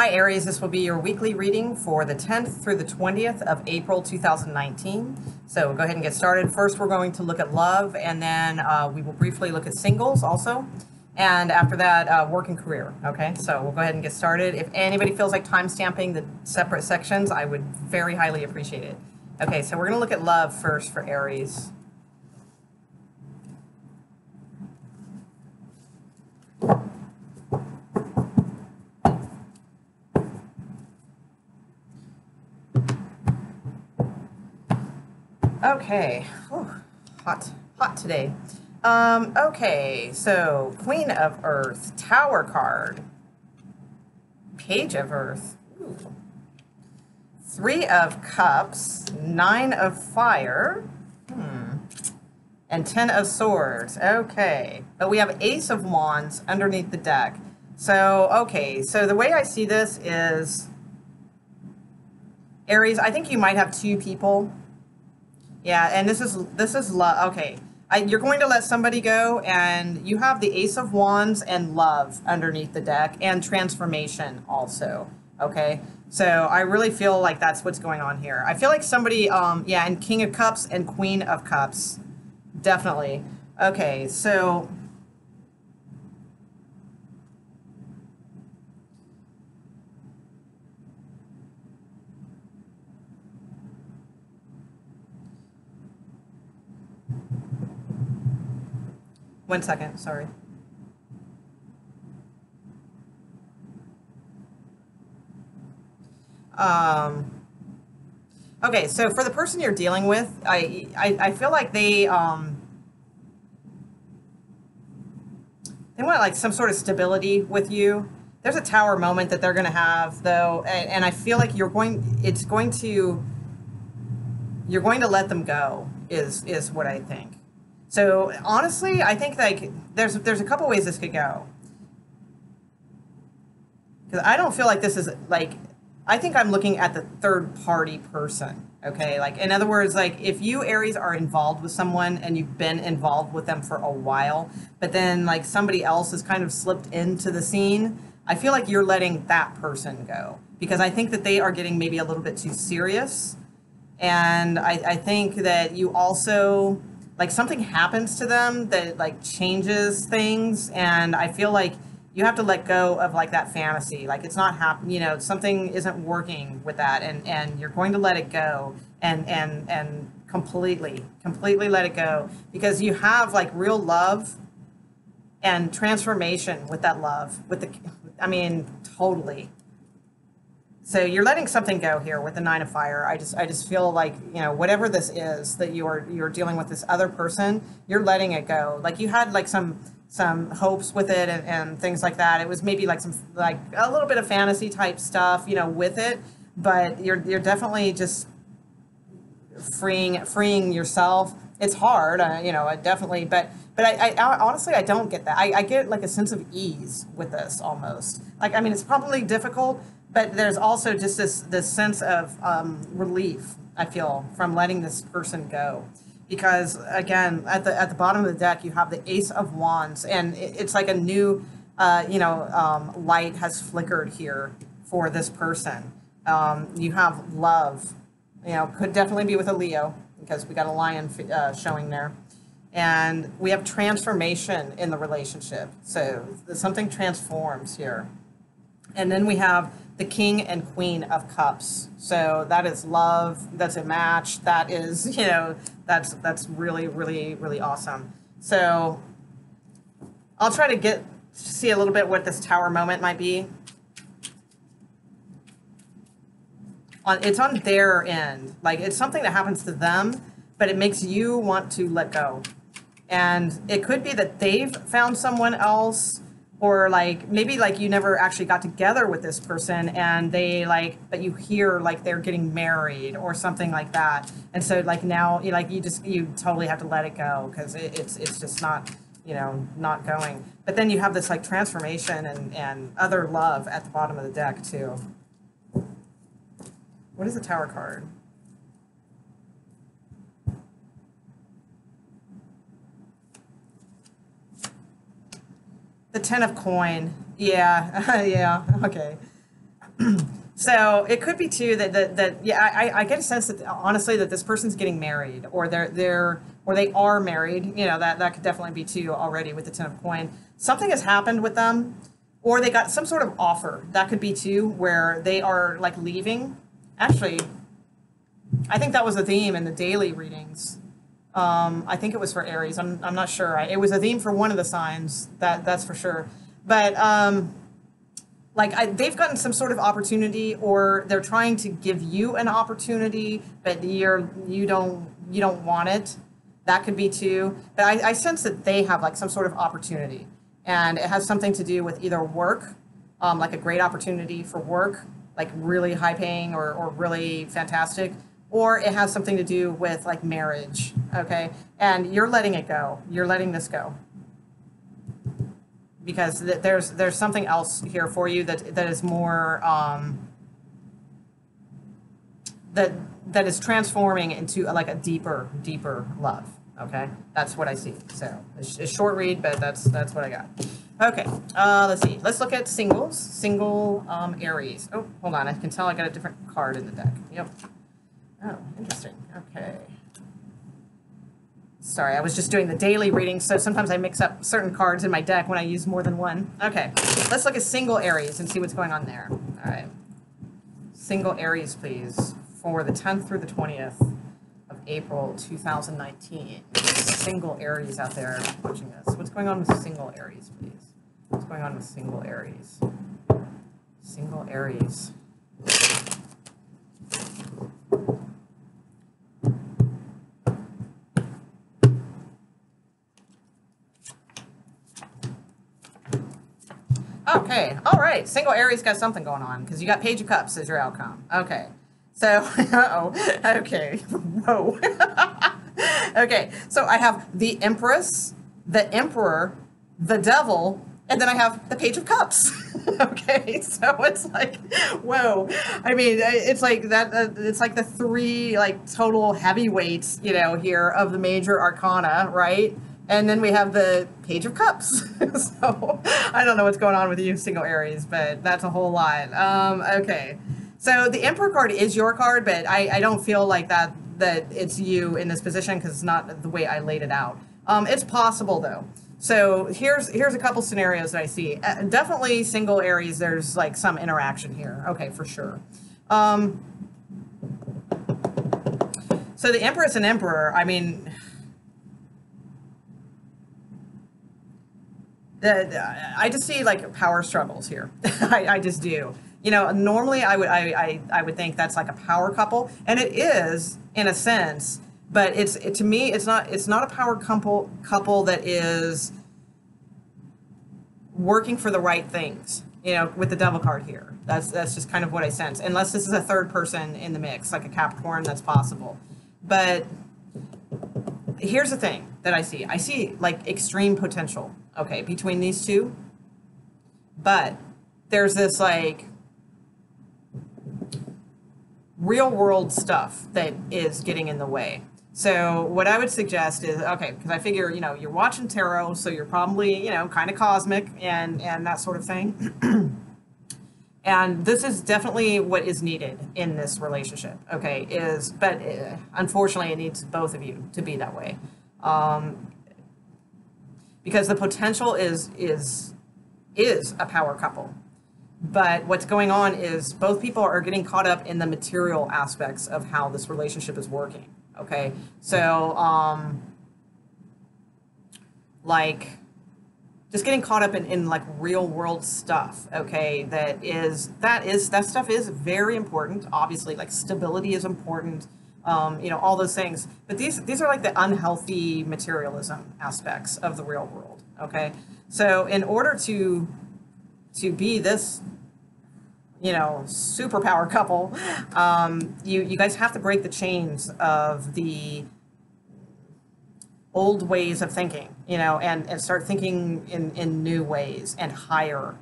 Hi Aries, this will be your weekly reading for the 10th through the 20th of April 2019. So we'll go ahead and get started. First we're going to look at love, and then we will briefly look at singles also. And after that, work and career. Okay, so we'll go ahead and get started. If anybody feels like time stamping the separate sections, I would very highly appreciate it. Okay, so we're going to look at love first for Aries. Okay, whew, hot today. Okay, so Queen of Earth, Tower card, Page of Earth, ooh. 3 of Cups, 9 of Fire, and 10 of Swords. Okay, but we have Ace of Wands underneath the deck. So, okay, so the way I see this is, Aries, I think you might have 2 people. Yeah, and this is love. Okay, you're going to let somebody go, and you have the Ace of Wands and love underneath the deck, and transformation also. Okay, so I really feel like that's what's going on here. I feel like somebody, yeah, and King of Cups and Queen of Cups, definitely. Okay, so. One second, sorry. Okay, so for the person you're dealing with, I feel like they want like some sort of stability with you. There's a tower moment that they're going to have though, and I feel like you're going to let them go is what I think. So honestly, I think like there's a couple ways this could go. Because I don't feel like this is like, I think I'm looking at the third party person. Okay, like in other words, like if you Aries are involved with someone and you've been involved with them for a while, but then like somebody else has kind of slipped into the scene, I feel like you're letting that person go because I think that they are getting maybe a little bit too serious. And I think that you also, like something happens to them that like changes things, and I feel like you have to let go of like that fantasy, like it's not happening, you know, something isn't working with that, and you're going to let it go and completely let it go because you have like real love and transformation with that love with the, I mean, totally. So you're letting something go here with the 9 of Fire. I just feel like, you know, whatever this is that you're dealing with this other person, you're letting it go. Like you had like some hopes with it and things like that. It was maybe like some like a little bit of fantasy type stuff, you know, with it, but you're definitely just freeing yourself. It's hard, you know, definitely, but I honestly I don't get that. I get like a sense of ease with this almost. Like I mean, it's probably difficult, but there's also just this sense of relief I feel from letting this person go, because again at the bottom of the deck you have the Ace of Wands, and it's like a new light has flickered here for this person. You have love, you know, could definitely be with a Leo because we got a lion showing there. And we have transformation in the relationship. So something transforms here. And then we have the King and Queen of Cups. So that is love. That's a match. That is, you know, that's really, really, really awesome. So I'll try to see a little bit what this tower moment might be. It's on their end. Like it's something that happens to them, but it makes you want to let go. And it could be that they've found someone else, or like maybe like you never actually got together with this person and they like, but you hear like they're getting married or something like that. And so like now you totally have to let it go because it's just not, you know, not going. But then you have this like transformation and other love at the bottom of the deck too. What is the Tower card? The 10 of coin. Yeah, yeah, okay. So it could be too that yeah, I get a sense that honestly that this person's getting married, or they are married. You know, that could definitely be too already with the Ten of Coin. Something has happened with them, or they got some sort of offer. That could be too, where they are like leaving. Actually, I think that was a theme in the daily readings. I think it was for Aries. I'm not sure. It was a theme for one of the signs. That's for sure. But like they've gotten some sort of opportunity, or they're trying to give you an opportunity, but you don't want it. That could be too. But I sense that they have like some sort of opportunity, and it has something to do with either work, like a great opportunity for work, like really high paying or really fantastic, or it has something to do with like marriage. Okay, and you're letting it go. You're letting this go, because there's something else here for you that is more that is transforming into like a deeper love. Okay, that's what I see. So it's a short read, but that's what I got. Okay, let's see. Let's look at singles. Single Aries. Oh, hold on. I can tell I got a different card in the deck. Yep. Oh, interesting. Okay. Sorry, I was just doing the daily reading, so sometimes I mix up certain cards in my deck when I use more than one. Okay, let's look at single Aries and see what's going on there. All right. Single Aries, please, for the 10th through the 20th of April, 2019. Single Aries out there watching this. What's going on with single Aries, please? What's going on with single Aries? Single Aries. Okay, all right. Single Aries got something going on because you got Page of Cups as your outcome. Okay, so, uh-oh, okay, whoa. Okay, so I have the Empress, the Emperor, the Devil, and then I have the Page of Cups. Okay, so it's like, whoa. I mean, it's like that. It's like the three like total heavyweights, you know, here of the major arcana, right? And then we have the Page of Cups. So I don't know what's going on with you, single Aries, but that's a whole lot. Okay, so the Emperor card is your card, but I don't feel like that it's you in this position because it's not the way I laid it out. It's possible though. So here's a couple scenarios that I see. Definitely single Aries, there's like some interaction here. Okay, for sure. So the Empress and Emperor, I mean, I just see like power struggles here. I just do. You know, normally I would think that's like a power couple, and it is in a sense, but to me it's not a power couple that is working for the right things. You know, with the Devil card here, that's just kind of what I sense. Unless this is a third person in the mix, like a Capricorn, that's possible. But here's the thing that I see. I see like extreme potential, okay, between these two. But there's this like real world stuff that is getting in the way. So what I would suggest is, okay, because I figure, you know, you're watching tarot, so you're probably, you know, kind of cosmic and that sort of thing. And this is definitely what is needed in this relationship, okay, but unfortunately it needs both of you to be that way. Because the potential is a power couple. But what's going on is both people are getting caught up in the material aspects of how this relationship is working. Okay, so like just getting caught up in like real world stuff. Okay, that stuff is very important. Obviously, like stability is important. You know, all those things. But these are like the unhealthy materialism aspects of the real world. Okay, so in order to be this, you know, superpower couple, you guys have to break the chains of the old ways of thinking, you know, and start thinking in new ways and higher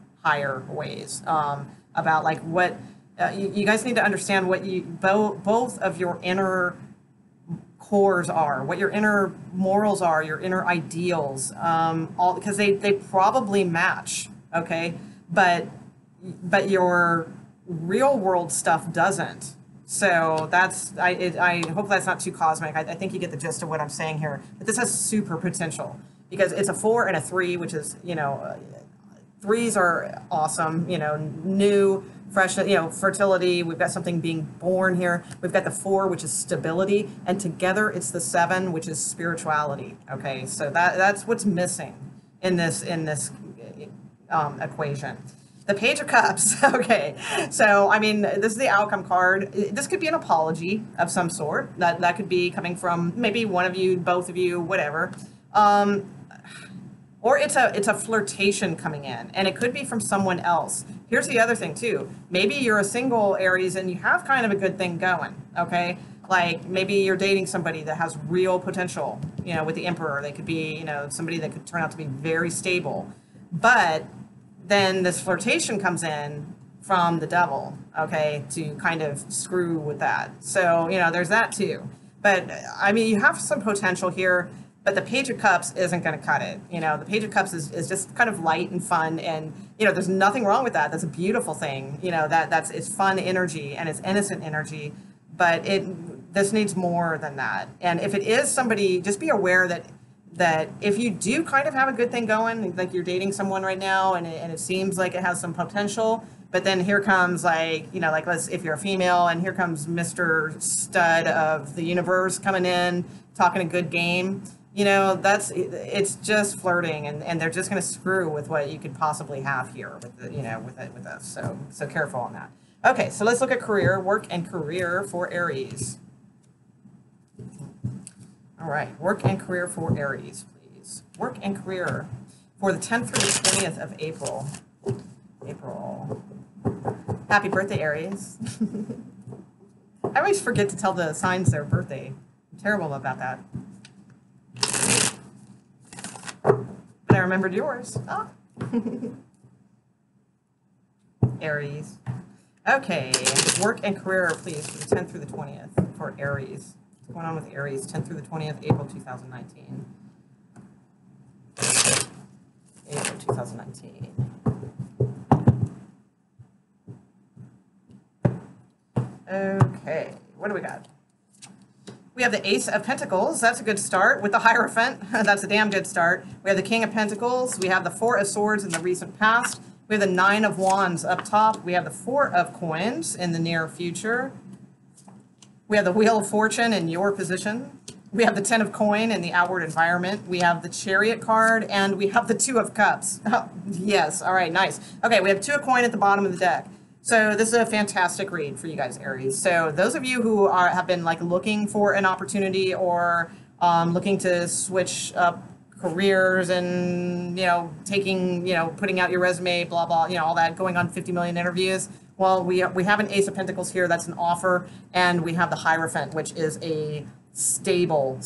ways, about like what you guys need to understand what both of your inner cores are, what your inner morals are, your inner ideals, all because they probably match, okay, but your real world stuff doesn't. So that's, I hope that's not too cosmic. I think you get the gist of what I'm saying here. But this has super potential because it's a 4 and a 3, which is, you know, threes are awesome, you know, new, fresh, you know, fertility. We've got something being born here. We've got the 4, which is stability. And together it's the 7, which is spirituality. Okay, so that's what's missing in this equation. The Page of Cups. Okay, so I mean, this is the outcome card. This could be an apology of some sort. That could be coming from maybe one of you, both of you, whatever. Or it's a flirtation coming in, and it could be from someone else. Here's the other thing too. Maybe you're a single Aries and you have kind of a good thing going. Okay, like maybe you're dating somebody that has real potential. You know, with the Emperor, they could be, you know, somebody that could turn out to be very stable, but then this flirtation comes in from the devil, okay, to kind of screw with that. So, you know, there's that too. But, I mean, you have some potential here, but the Page of Cups isn't going to cut it. You know, the Page of Cups is just kind of light and fun, and, you know, there's nothing wrong with that. That's a beautiful thing. You know, it's fun energy, and it's innocent energy, but this needs more than that. And if it is somebody, just be aware that if you do kind of have a good thing going, like you're dating someone right now and it seems like it has some potential, but then here comes, like, you know, like, if you're a female and here comes Mr. Stud of the universe coming in, talking a good game, you know, it's just flirting, and they're just going to screw with what you could possibly have here with the, you know, with us. So careful on that. Okay, so let's look at career, work and career for Aries. All right, work and career for Aries, please. Work and career for the 10th through the 20th of April. Happy birthday, Aries. I always forget to tell the signs their birthday. I'm terrible about that. But I remembered yours. Ah. Aries. Okay, work and career, please, for the 10th through the 20th for Aries. What's going on with Aries, 10th through the 20th, April 2019. April 2019. Okay, what do we got? We have the Ace of Pentacles. That's a good start. With the Hierophant, that's a damn good start. We have the King of Pentacles. We have the 4 of Swords in the recent past. We have the 9 of Wands up top. We have the 4 of Coins in the near future. We have the Wheel of Fortune in your position. We have the 10 of Coin in the outward environment. We have the Chariot card, and we have the 2 of Cups. Oh, yes, all right, nice. Okay, we have 2 of Coin at the bottom of the deck. So this is a fantastic read for you guys, Aries. So those of you who have been like looking for an opportunity or looking to switch up careers and, you know, taking, you know, putting out your resume, blah, blah, you know, all that, going on 50 million interviews. Well, we have an Ace of Pentacles here. That's an offer. And we have the Hierophant, which is a stable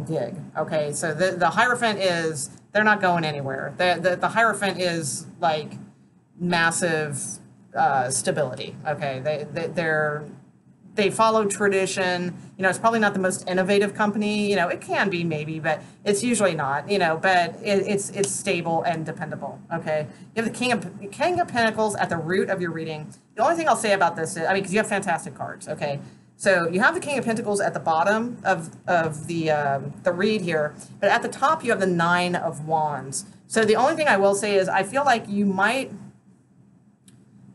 gig. Okay, so the Hierophant is, they're not going anywhere. The Hierophant is like massive stability. Okay, they follow tradition. You know, it's probably not the most innovative company. You know, it can be maybe, but it's usually not. You know, but it's stable and dependable. Okay, you have the King of Pentacles at the root of your reading. The only thing I'll say about this is, I mean, because you have fantastic cards. Okay, so you have the King of Pentacles at the bottom of the read here, but at the top you have the 9 of Wands. So the only thing I will say is I feel like you might.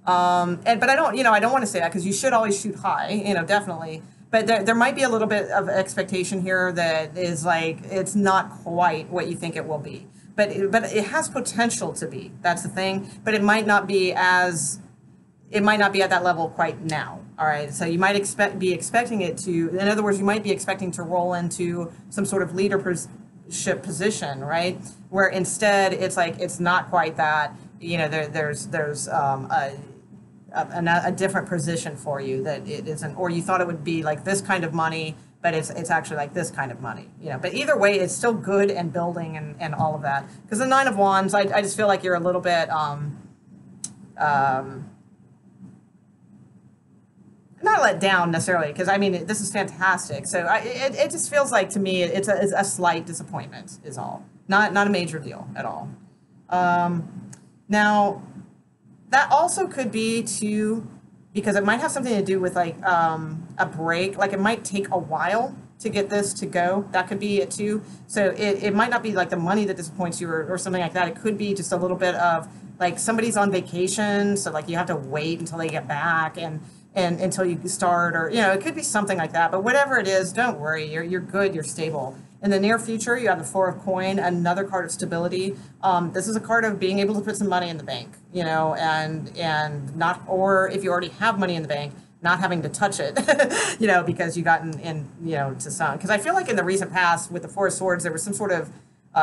But I don't want to say that because you should always shoot high, you know, definitely. But there might be a little bit of expectation here that is like, it's not quite what you think it will be. But it has potential to be. That's the thing. But it might not be at that level quite now. All right. So you might be expecting it to, in other words, you might be expecting to roll into some sort of leadership position, right? Where instead it's like, it's not quite that, you know, there's a different position for you that it isn't, or you thought it would be like this kind of money, but it's actually like this kind of money, you know. But either way, it's still good and building and all of that. Because the 9 of Wands, I just feel like you're a little bit not let down necessarily, because I mean this is fantastic. So it just feels like to me it's a slight disappointment is all, not a major deal at all. Now. That also could be to because it might have something to do with like a break. Like it might take a while to get this to go. That could be it too. So it might not be like the money that disappoints you or something like that. It could be just a little bit of like somebody's on vacation, so like you have to wait until they get back and until you start, or it could be something like that. But whatever it is, don't worry. You're good. You're stable. In the near future, you have the Four of Coin, another card of stability. This is a card of being able to put some money in the bank, and not, or if you already have money in the bank, not having to touch it, because you got to some. Because I feel like in the recent past with the Four of Swords, there was some sort of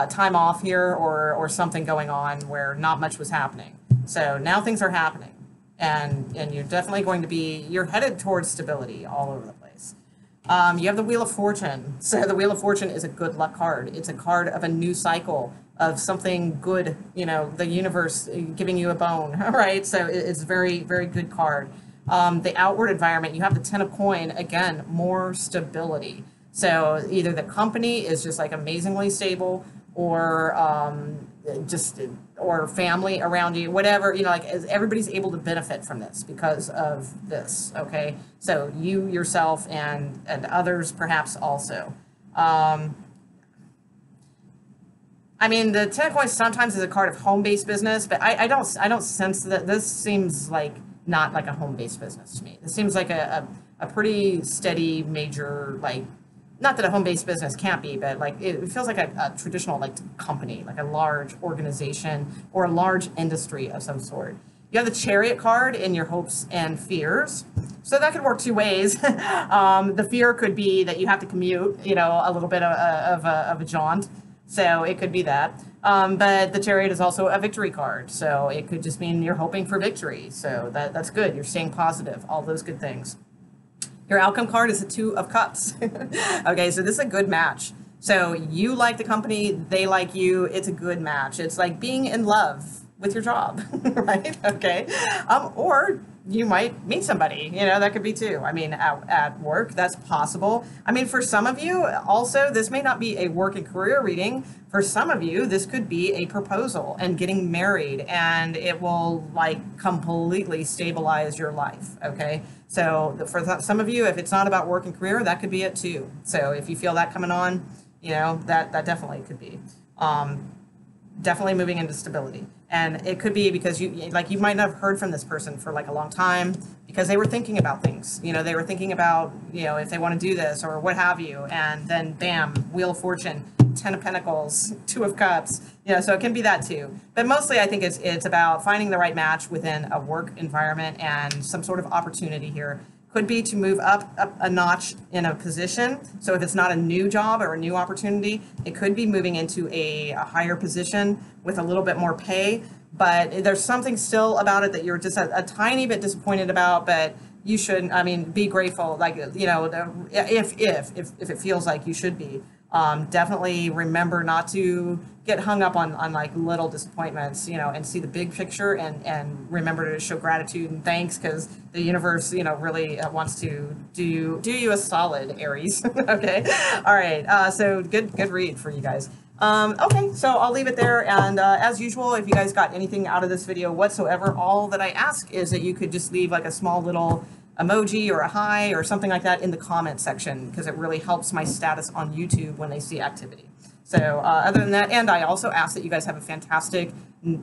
time off here or something going on where not much was happening. So now things are happening, and you're definitely going to be, you're headed towards stability all over the place. You have the Wheel of Fortune. So the Wheel of Fortune is a good luck card. It's a card of a new cycle of something good, the universe giving you a bone, right? So it's a very, very good card. The outward environment, you have the Ten of Coin, again, more stability. So either the company is just like amazingly stable, or or family around you, whatever, like everybody's able to benefit from this because of this, okay? So you yourself and others perhaps also. I mean, the Ten of Coins sometimes is a card of home-based business, but I don't sense that. This seems like not like a home-based business to me. This seems like a pretty steady major, like, not that a home-based business can't be, but like it feels like a traditional like company, like a large organization or a large industry of some sort. You have the Chariot card in your hopes and fears. So that could work two ways. The fear could be that you have to commute, a little bit of a jaunt. So it could be that. But the Chariot is also a victory card. So it could just mean you're hoping for victory. So that's good. You're staying positive, all those good things. Your outcome card is the Two of Cups. Okay, so this is a good match. So you like the company, they like you. It's a good match. It's like being in love with your job, right? Okay. Or you might meet somebody, that could be too. I mean, at work, that's possible. I mean, for some of you, also, this may not be a work and career reading. For some of you, this could be a proposal and getting married, and it will like completely stabilize your life, okay? So for some of you, if it's not about work and career, that could be it too. So if you feel that coming on, that definitely could be. Definitely moving into stability. And it could be because you might not have heard from this person for like a long time because they were thinking about things. They were thinking about, if they want to do this or what have you. And then bam, Wheel of Fortune, Ten of Pentacles, Two of Cups. So it can be that too. But mostly I think it's about finding the right match within a work environment and some sort of opportunity here. Could be to move up a notch in a position. So if it's not a new job or a new opportunity, it could be moving into a higher position with a little bit more pay. But there's something still about it that you're just a tiny bit disappointed about, but you shouldn't. I mean, be grateful. Like, if it feels like you should be. Definitely remember not to get hung up on like little disappointments, and see the big picture and remember to show gratitude and thanks because the universe, really wants to do you a solid, Aries. Okay. All right. So good read for you guys. Okay, so I'll leave it there. And as usual, if you guys got anything out of this video whatsoever, all that I ask is that you could just leave like a small little emoji or a hi or something like that in the comment section because it really helps my status on YouTube when they see activity. So other than that, and I also ask that you guys have a fantastic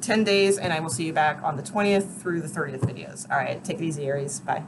10 days, and I will see you back on the 20th through the 30th videos. All right, take it easy, Aries. Bye.